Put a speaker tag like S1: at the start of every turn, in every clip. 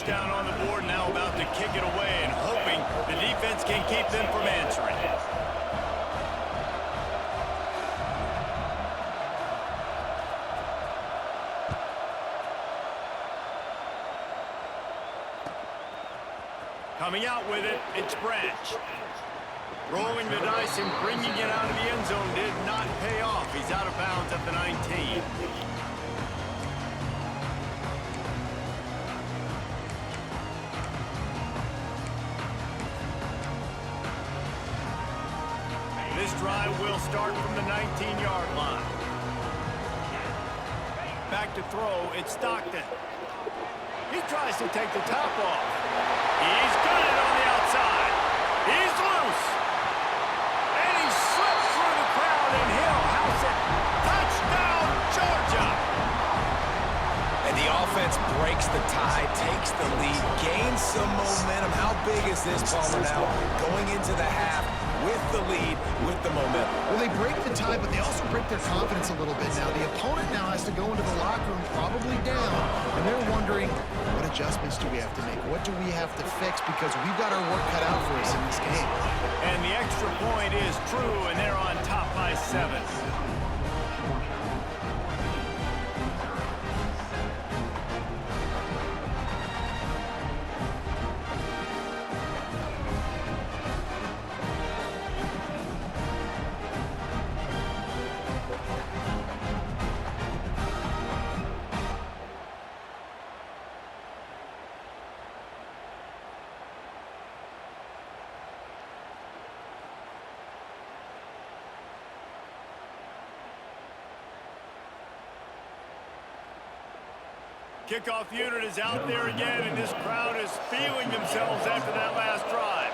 S1: first down on the board, now about to kick it away and hoping the defense can keep them from answering. Coming out with it, it's Branch. Rolling the dice and bringing it out of the end zone did not pay off. He's out of bounds at the 19. This drive will start from the 19-yard line. Back to throw, it's Stockton. He tries to take the top off. He's got it on the outside. He's loose. And he slipped through the crowd, and he'll house it. Touchdown, Georgia!
S2: And the offense breaks the tie, takes the lead, gains some momentum. How big is this, Palmer, now? Going into the half with the lead, with the momentum.
S3: Well, they break the tie, but they also break their confidence a little bit now. The opponent now has to go into the locker room probably down, and they're wondering, what adjustments do we have to make? What do we have to fix? Because we've got our work cut out for us in this game.
S1: And the extra point is true, and they're on top by 7. Kickoff unit is out there again, and this crowd is feeling themselves after that last drive.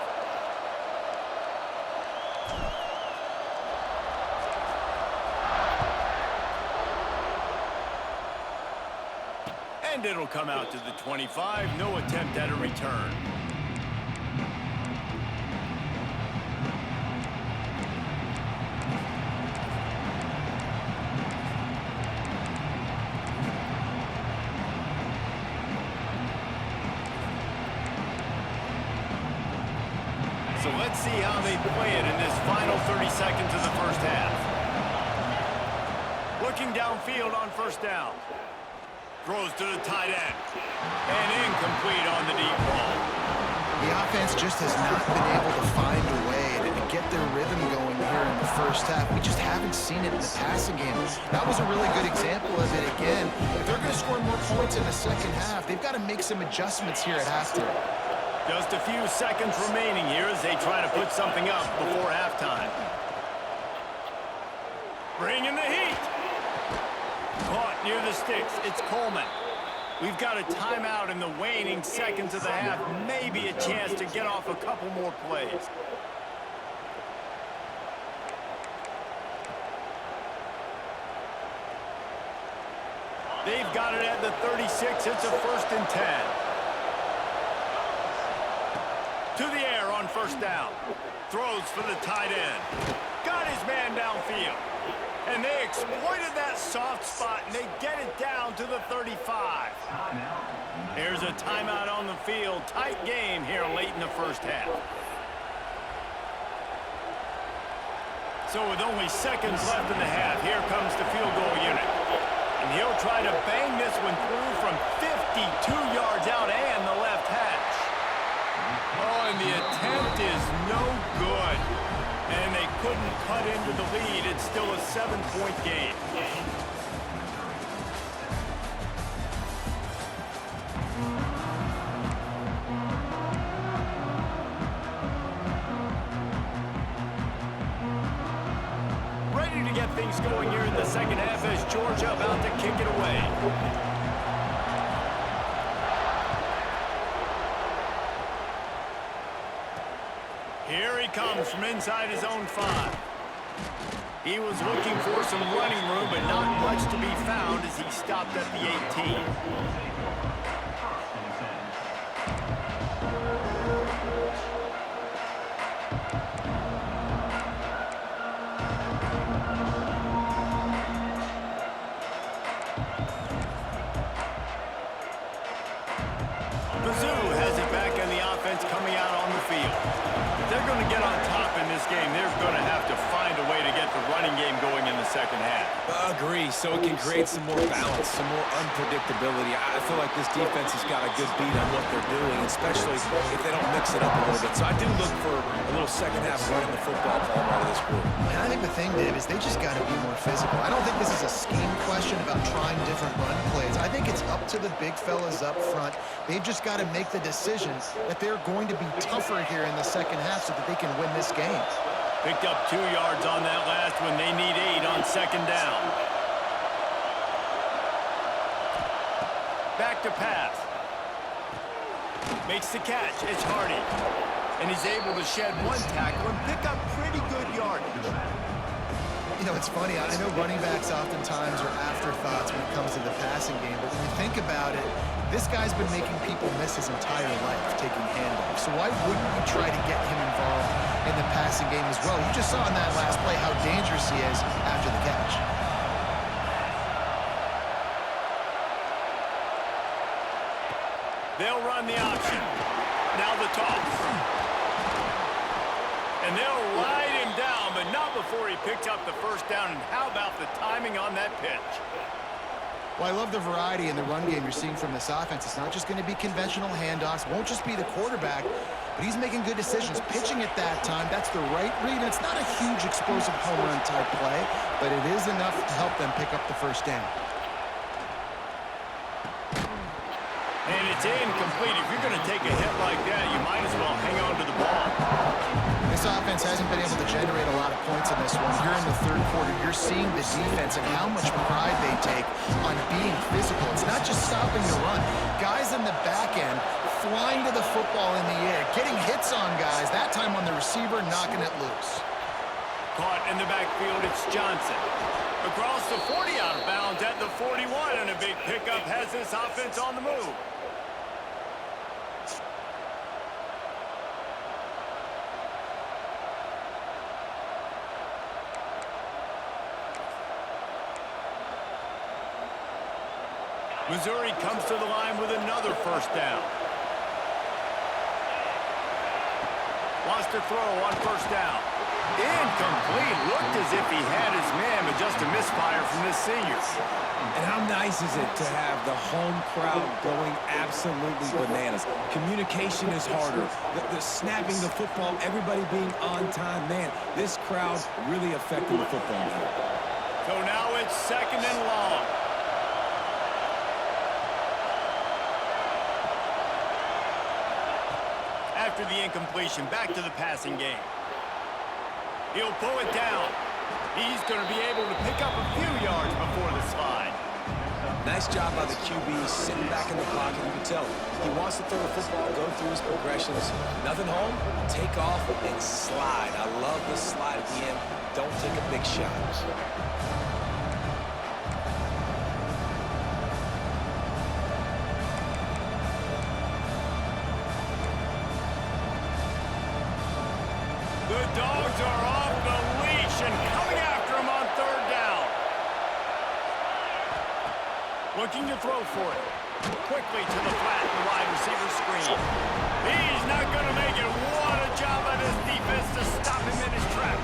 S1: And it'll come out to the 25. No attempt at a return. So let's see how they play it in this final 30 seconds of the first half. Looking downfield on first down. Throws to the tight end. And incomplete on the deep ball.
S3: The offense just has not been able to find a way to get their rhythm going here in the first half. We just haven't seen it in the passing game. That was a really good example of it again. If they're going to score more points in the second half, they've got to make some adjustments here at halftime.
S1: Just a few seconds remaining here as they try to put something up before halftime. Bringing the heat. Caught near the sticks. It's Coleman. We've got a timeout in the waning seconds of the half. Maybe a chance to get off a couple more plays. They've got it at the 36. It's a 1st and 10. To the air on first down. Throws for the tight end. Got his man downfield. And they exploited that soft spot, and they get it down to the 35. There's a timeout on the field. Tight game here late in the first half. So with only seconds left in the half, here comes the field goal unit. And he'll try to bang this one through from 52 yards out and the left hash. Oh, and the attempt is no good. And they couldn't cut into the lead. It's still a 7-point game. Ready to get things going here in the second half as Georgia about to kick it away. Here he comes from inside his own 5. He was looking for some running room, but not much to be found as he stopped at the 18. Mizzou has it back in the offense coming out on the field. If they're going to get on top in this game, they're going to have to find a way to get the running game going in the second half.
S2: Agree, so it can create some more balance, some more unpredictability. I feel like this defense has got a good beat on what they're doing, especially if they don't mix it up a little bit. So I do look for a little second half running the football ball out of this group.
S3: And I think the thing, Dave, is they just got to be more physical. I don't think this is a scheme question about trying different run plays. I think it's up to the big fellas up front. They've just got to make the decision that they're going to be tougher here in the second half so that they can win this game.
S1: Picked up 2 yards on that last one. They need 8 on second down. Back to pass. Makes the catch. It's Hardy. And he's able to shed 1 tackle and pick up pretty good yardage.
S3: You know, it's funny. I know running backs oftentimes are afterthoughts when it comes to the passing game, but when you think about it, this guy's been making people miss his entire life taking handoffs. So why wouldn't you try to get him involved in the passing game as well? You just saw in that last play how dangerous he is after the catch.
S1: They'll run the option. Now the toss. And they'll ride him down, but not before he picks up the first down. And how about the timing on that pitch?
S3: Well, I love the variety in the run game you're seeing from this offense. It's not just going to be conventional handoffs. It won't just be the quarterback, but he's making good decisions. Pitching at that time, that's the right read. And it's not a huge explosive home run type play, but it is enough to help them pick up the first down.
S1: And it's incomplete. If you're going to take a hit like that, you might as well hang on to the ball.
S3: This offense hasn't been able to generate a lot of points in this one. Here in the third quarter, you're seeing the defense and how much pride they take on being physical. It's not just stopping the run. Guys in the back end flying to the football in the air, getting hits on guys, that time on the receiver, knocking it loose.
S1: Caught in the backfield, it's Johnson. Across the 40, out of bounds at the 41, and a big pickup has this offense on the move. Missouri comes to the line with another first down. Wants to throw on first down. Incomplete. Looked as if he had his man, but just a misfire from this senior.
S2: And how nice is it to have the home crowd going absolutely bananas? Communication is harder. The snapping the football, everybody being on time. Man, this crowd really affecting the football game.
S1: So now it's second and long. After the incompletion, back to the passing game. He'll pull it down. He's going to be able to pick up a few yards before the slide.
S2: Nice job by the QB, sitting back in the pocket. You can tell he wants to throw the football, go through his progressions. Nothing home, take off and slide. I love the slide at the end. Don't take a big shot.
S1: The Dogs are off the leash and coming after him on third down. Looking to throw for it. Quickly to the flat, the wide receiver screen. He's not going to make it. What a job by this defense to stop him in his tracks.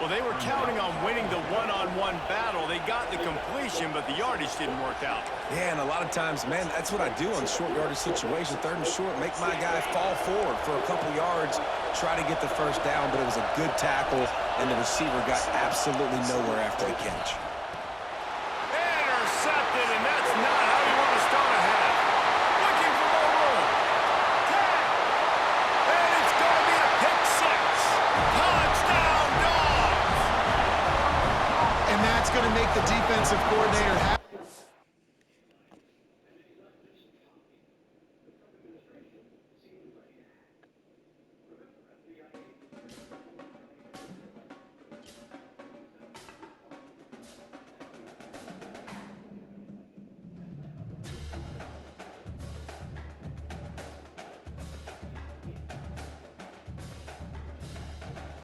S1: Well, they were counting on winning the one-on-one battle. They got the completion, but the yardage didn't work out.
S2: Yeah, and a lot of times, man, that's what I do on short yardage situations. Third and short, make my guy fall forward for a couple yards, try to get the first down, but it was a good tackle, and the receiver got absolutely nowhere after the catch.
S1: Intercepted, and that's not how you want to start a half. Looking for more room. Tag. And it's going to be a pick six. Touchdown, Dogs.
S3: And that's going to make the defensive coordinator happy.